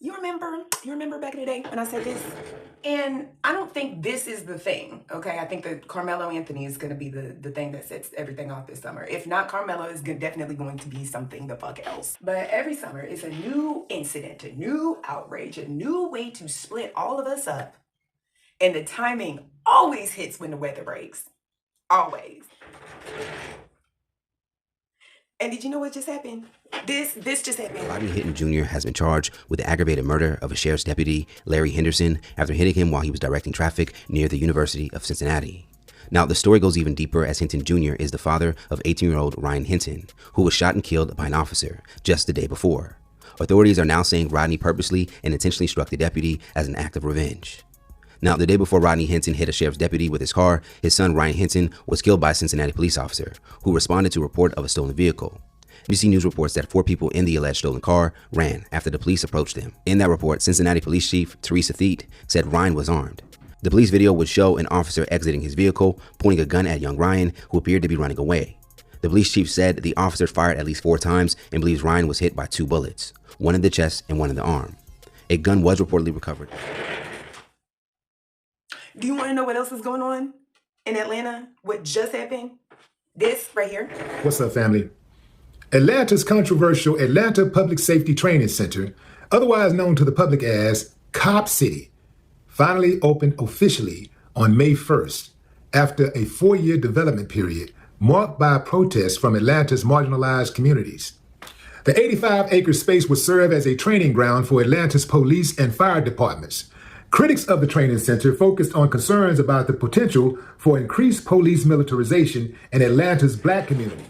You remember back in the day when I said this? And I don't think this is the thing, okay? I think that Carmelo Anthony is going to be the thing that sets everything off this summer. If not, Carmelo is definitely going to be something the fuck else. But every summer is a new incident, a new outrage, a new way to split all of us up. And the timing always hits when the weather breaks. Always. And did you know what just happened? This just happened. Rodney Hinton Jr. has been charged with the aggravated murder of a sheriff's deputy, Larry Henderson, after hitting him while he was directing traffic near the University of Cincinnati. Now, the story goes even deeper, as Hinton Jr. is the father of 18-year-old Ryan Hinton, who was shot and killed by an officer just the day before. Authorities are now saying Rodney purposely and intentionally struck the deputy as an act of revenge. Now, the day before Rodney Hinton hit a sheriff's deputy with his car, his son Ryan Hinton was killed by a Cincinnati police officer who responded to a report of a stolen vehicle. NBC News reports that 4 people in the alleged stolen car ran after the police approached them. In that report, Cincinnati Police Chief Teresa Theet said Ryan was armed. The police video would show an officer exiting his vehicle, pointing a gun at young Ryan, who appeared to be running away. The police chief said the officer fired at least 4 times and believes Ryan was hit by 2 bullets, one in the chest and one in the arm. A gun was reportedly recovered. Do you want to know what else is going on in Atlanta? What just happened? This right here. What's up, family? Atlanta's controversial Atlanta Public Safety Training Center, otherwise known to the public as Cop City, finally opened officially on May 1st after a 4-year development period marked by protests from Atlanta's marginalized communities. The 85-acre space will serve as a training ground for Atlanta's police and fire departments. Critics of the training center focused on concerns about the potential for increased police militarization in Atlanta's Black communities.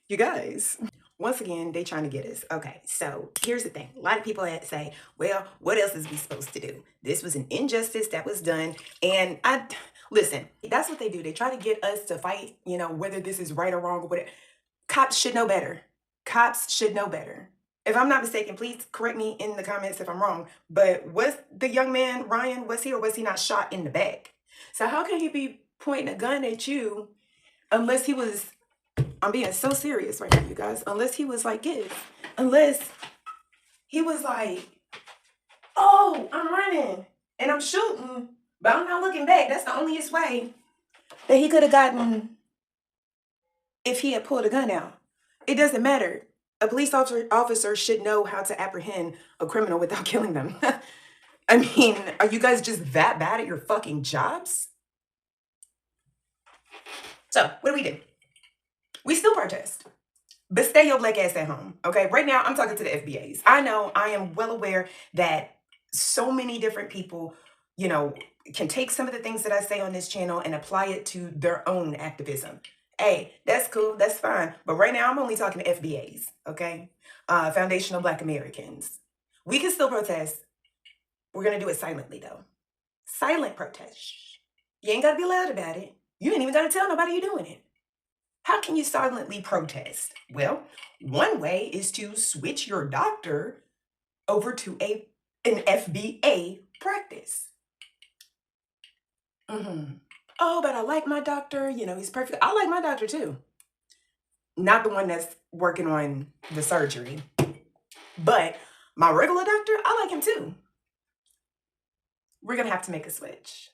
You guys, once again, they trying to get us. Okay, so here's the thing. A lot of people say, well, what else is we supposed to do? This was an injustice that was done. And listen, that's what they do. They try to get us to fight, whether this is right or wrong or whatever. Cops should know better. Cops should know better. If I'm not mistaken, please correct me in the comments if I'm wrong, but was the young man, Ryan, was he or was he not shot in the back? So how can he be pointing a gun at you unless he was, I'm being so serious right now, you guys, unless he was like this, unless he was like, oh, I'm running and I'm shooting, but I'm not looking back. That's the onlyest way that he could have gotten if he had pulled a gun out. It doesn't matter. A police officer should know how to apprehend a criminal without killing them. I mean, are you guys just that bad at your fucking jobs? So, what do? We still protest. But stay your black ass at home, okay? Right now, I'm talking to the FBAs. I know, I am well aware that so many different people, can take some of the things that I say on this channel and apply it to their own activism. Hey, that's cool, that's fine. But right now, I'm only talking to FBAs, okay? Foundational Black Americans. We can still protest. We're going to do it silently, though. Silent protest. You ain't got to be loud about it. You ain't even got to tell nobody you're doing it. How can you silently protest? Well, one way is to switch your doctor over to an FBA practice. Oh, but I like my doctor. He's perfect. I like my doctor too. Not the one that's working on the surgery. But my regular doctor, I like him too. We're going to have to make a switch.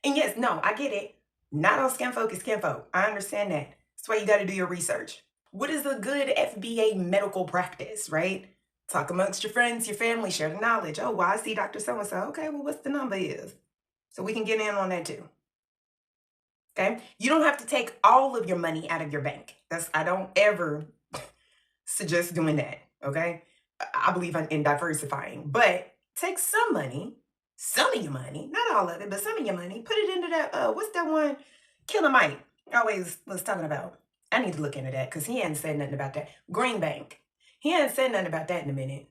And yes, no, I get it. Not all skinfolk is kinfolk. I understand that. That's why you got to do your research. What is a good FBA medical practice, right? Talk amongst your friends, your family, share the knowledge. Oh, well, I see Dr. So-and-so. Okay, well, what's the number is? So we can get in on that too. Okay? You don't have to take all of your money out of your bank. I don't ever suggest doing that. Okay? I believe in diversifying. But take some money, some of your money, not all of it, but some of your money, put it into that, what's that one? Killer Mike always was talking about. I need to look into that because he hadn't said nothing about that. Green Bank. He hadn't said nothing about that in a minute.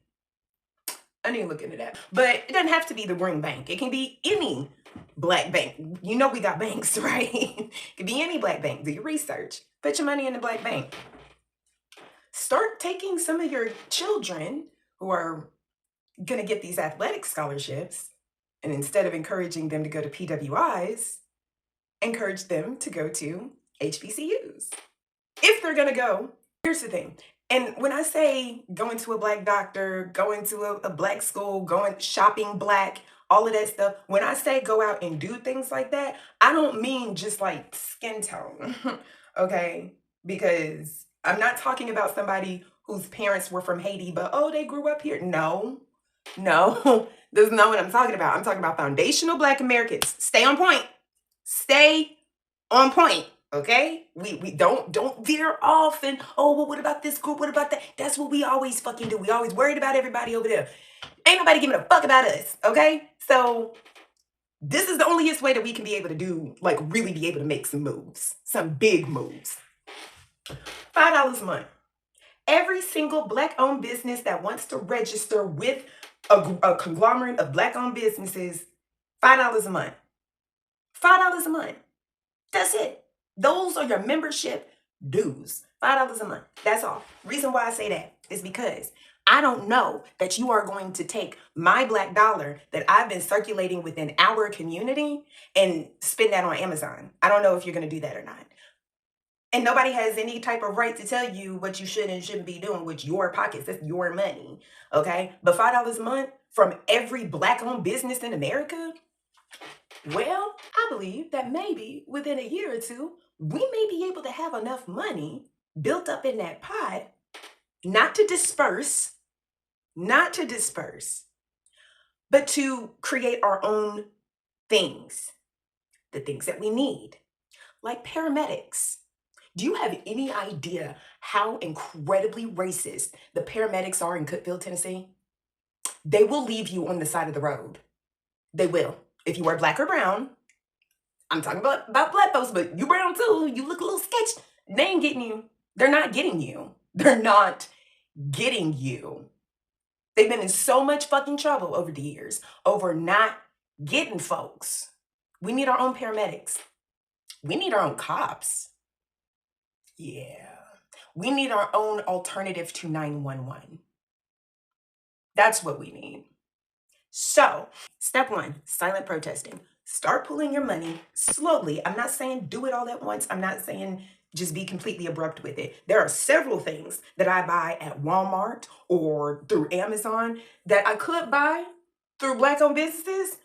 I need to look into that. But it doesn't have to be the Green Bank. It can be any black bank. We got banks, right? It could be any black bank. Do your research. Put your money in the black bank. Start taking some of your children who are going to get these athletic scholarships, and instead of encouraging them to go to PWIs, encourage them to go to HBCUs. If they're going to go Here's the thing. And when I say going to a black doctor, going to a black school, going shopping black, all of that stuff, when I say go out and do things like that, I don't mean just like skin tone, okay? Because I'm not talking about somebody whose parents were from Haiti, but oh, they grew up here. No, no, that's not what I'm talking about. I'm talking about foundational black Americans. Stay on point. Stay on point. Okay? We don't veer off and oh, well, what about this group? What about that? That's what we always fucking do. We always worried about everybody over there. Ain't nobody giving a fuck about us. Okay? So this is the onlyest way that we can be able to do, like, really be able to make some moves. Some big moves. $5 a month. Every single black-owned business that wants to register with a conglomerate of black-owned businesses, $5 a month. $5 a month. That's it. Those are your membership dues. $5 a month. That's all. Reason why I say that is because I don't know that you are going to take my black dollar that I've been circulating within our community and spend that on Amazon. I don't know if you're going to do that or not. And nobody has any type of right to tell you what you should and shouldn't be doing with your pockets. That's your money. Okay? But $5 a month from every black-owned business in America? Well, I believe that maybe within a year or two, we may be able to have enough money built up in that pot, not to disperse, but to create our own things, the things that we need, like paramedics. Do you have any idea how incredibly racist the paramedics are in Cookeville, Tennessee? They will leave you on the side of the road. They will. If you are black or brown, I'm talking about black folks, but you brown too, you look a little sketchy. They ain't getting you. They're not getting you. They're not getting you. They've been in so much fucking trouble over the years over not getting folks. We need our own paramedics. We need our own cops. Yeah. We need our own alternative to 911. That's what we need. So, step 1, silent protesting. Start pulling your money slowly. I'm not saying do it all at once. I'm not saying just be completely abrupt with it. There are several things that I buy at Walmart or through Amazon that I could buy through black-owned businesses,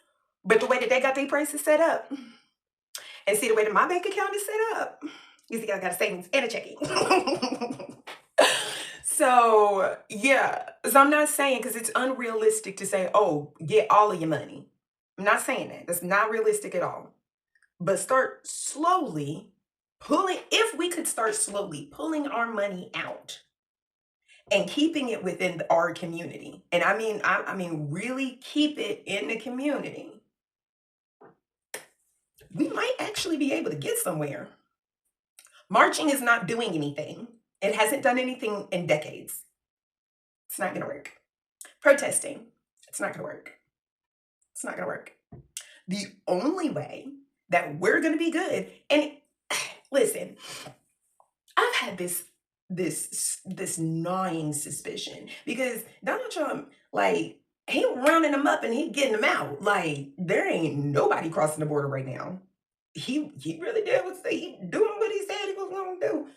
but the way that they got their prices set up, and see the way that my bank account is set up, you see I got a savings and a checking. So, yeah. So I'm not saying, because it's unrealistic to say, oh, get all of your money. I'm not saying that. That's not realistic at all. But start slowly pulling, if we could start slowly pulling our money out and keeping it within our community. And I mean, really keep it in the community. We might actually be able to get somewhere. Marching is not doing anything. It hasn't done anything in decades. It's not going to work. Protesting, it's not going to work. It's not going to work. The only way that we're going to be good, and listen, I've had this gnawing suspicion because Donald Trump, like, he rounding them up and he getting them out. Like, there ain't nobody crossing the border right now. He really did he doing what he said he was going to do.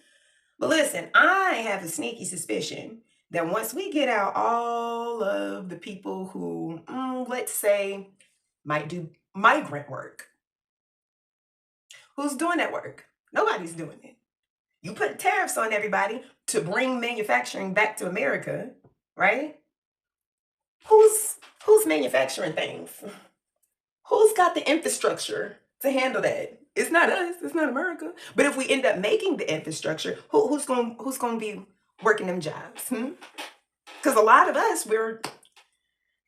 But listen, I have a sneaky suspicion that once we get out all of the people who, let's say, might do migrant work, who's doing that work? Nobody's doing it. You put tariffs on everybody to bring manufacturing back to America, right? Who's manufacturing things? Who's got the infrastructure to handle that? It's not us. It's not America. But if we end up making the infrastructure, who's going to be working them jobs? Because a lot of us, we're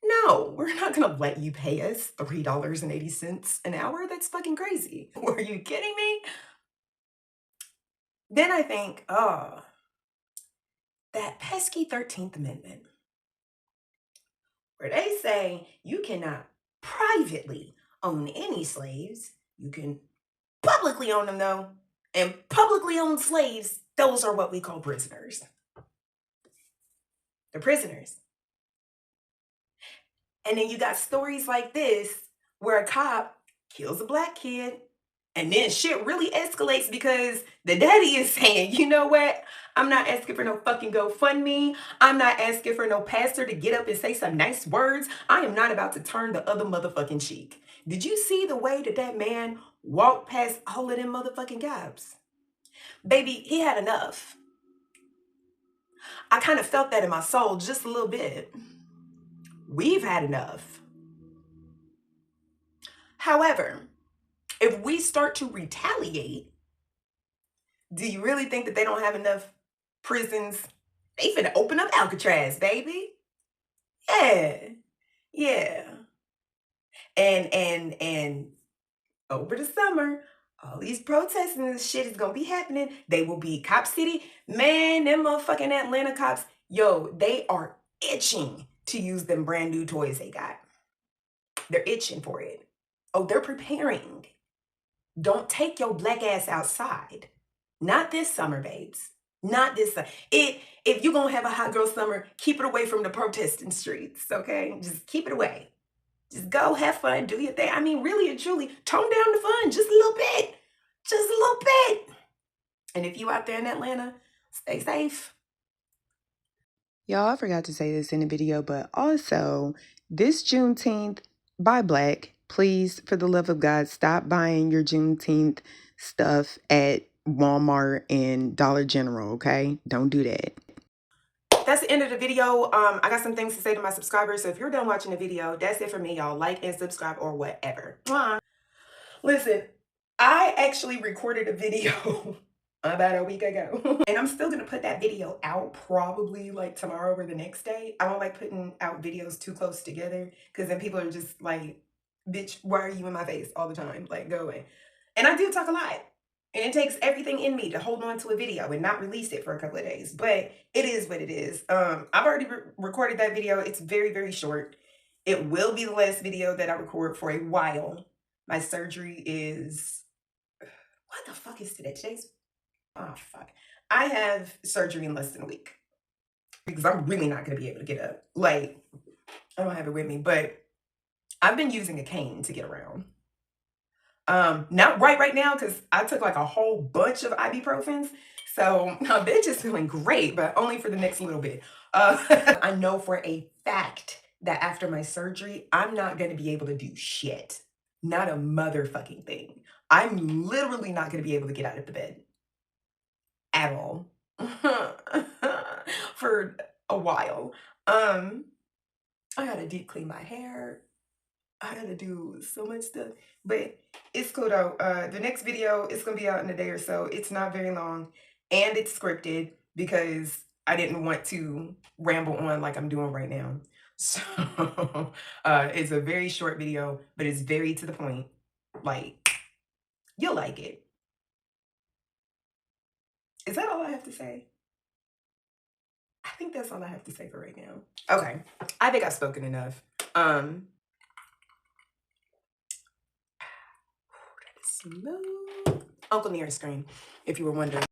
not going to let you pay us $3.80 an hour. That's fucking crazy. Are you kidding me? Then I think, that pesky 13th Amendment, where they say you cannot privately own any slaves. You can publicly own them, though. And publicly owned slaves, those are what we call prisoners. They're prisoners. And then you got stories like this where a cop kills a black kid And then shit really escalates because the daddy is saying, you know what? I'm not asking for no fucking GoFundMe. I'm not asking for no pastor to get up and say some nice words. I am not about to turn the other motherfucking cheek. Did you see the way that man walked past all of them motherfucking cops? Baby, he had enough. I kind of felt that in my soul just a little bit. We've had enough. However, if we start to retaliate, do you really think that they don't have enough prisons? They finna open up Alcatraz, baby. Yeah. And over the summer, all these protests and this shit is gonna be happening. They will be Cop City. Man, them motherfucking Atlanta cops, yo, they are itching to use them brand new toys they got. They're itching for it. Oh, they're preparing. Don't take your black ass outside. Not this summer, babes. Not this summer. If you're gonna have a hot girl summer, keep it away from the protesting streets, okay? Just keep it away. Just go have fun, do your thing. I mean, really and truly, tone down the fun just a little bit. Just a little bit. And if you out there in Atlanta, stay safe. Y'all, I forgot to say this in the video, but also this Juneteenth, buy black. Please, for the love of God, stop buying your Juneteenth stuff at Walmart and Dollar General, okay? Don't do that. That's the end of the video. I got some things to say to my subscribers. So if you're done watching the video, that's it for me, y'all. Like and subscribe or whatever. Mwah. Listen, I actually recorded a video about a week ago. And I'm still going to put that video out probably like tomorrow or the next day. I don't like putting out videos too close together because then people are just like, bitch, why are you in my face all the time? Like, go away. And I do talk a lot. And it takes everything in me to hold on to a video and not release it for a couple of days. But it is what it is. I've already recorded that video. It's very, very short. It will be the last video that I record for a while. My surgery is... What the fuck is today? Oh, fuck. I have surgery in less than a week. Because I'm really not going to be able to get up. Like, I don't have it with me. But I've been using a cane to get around. Not right now because I took like a whole bunch of ibuprofens. So my bitch is feeling great, but only for the next little bit. I know for a fact that after my surgery, I'm not going to be able to do shit. Not a motherfucking thing. I'm literally not going to be able to get out of the bed. At all. For a while. I gotta deep clean my hair. I gotta do so much stuff, but it's cool though. The next video is gonna be out in a day or so. It's not very long and it's scripted because I didn't want to ramble on like I'm doing right now. So it's a very short video, but it's very to the point. Like, you'll like it. Is that all I have to say? I think that's all I have to say for right now. Okay, I think I've spoken enough. Smooth. Uncle near screen, if you were wondering.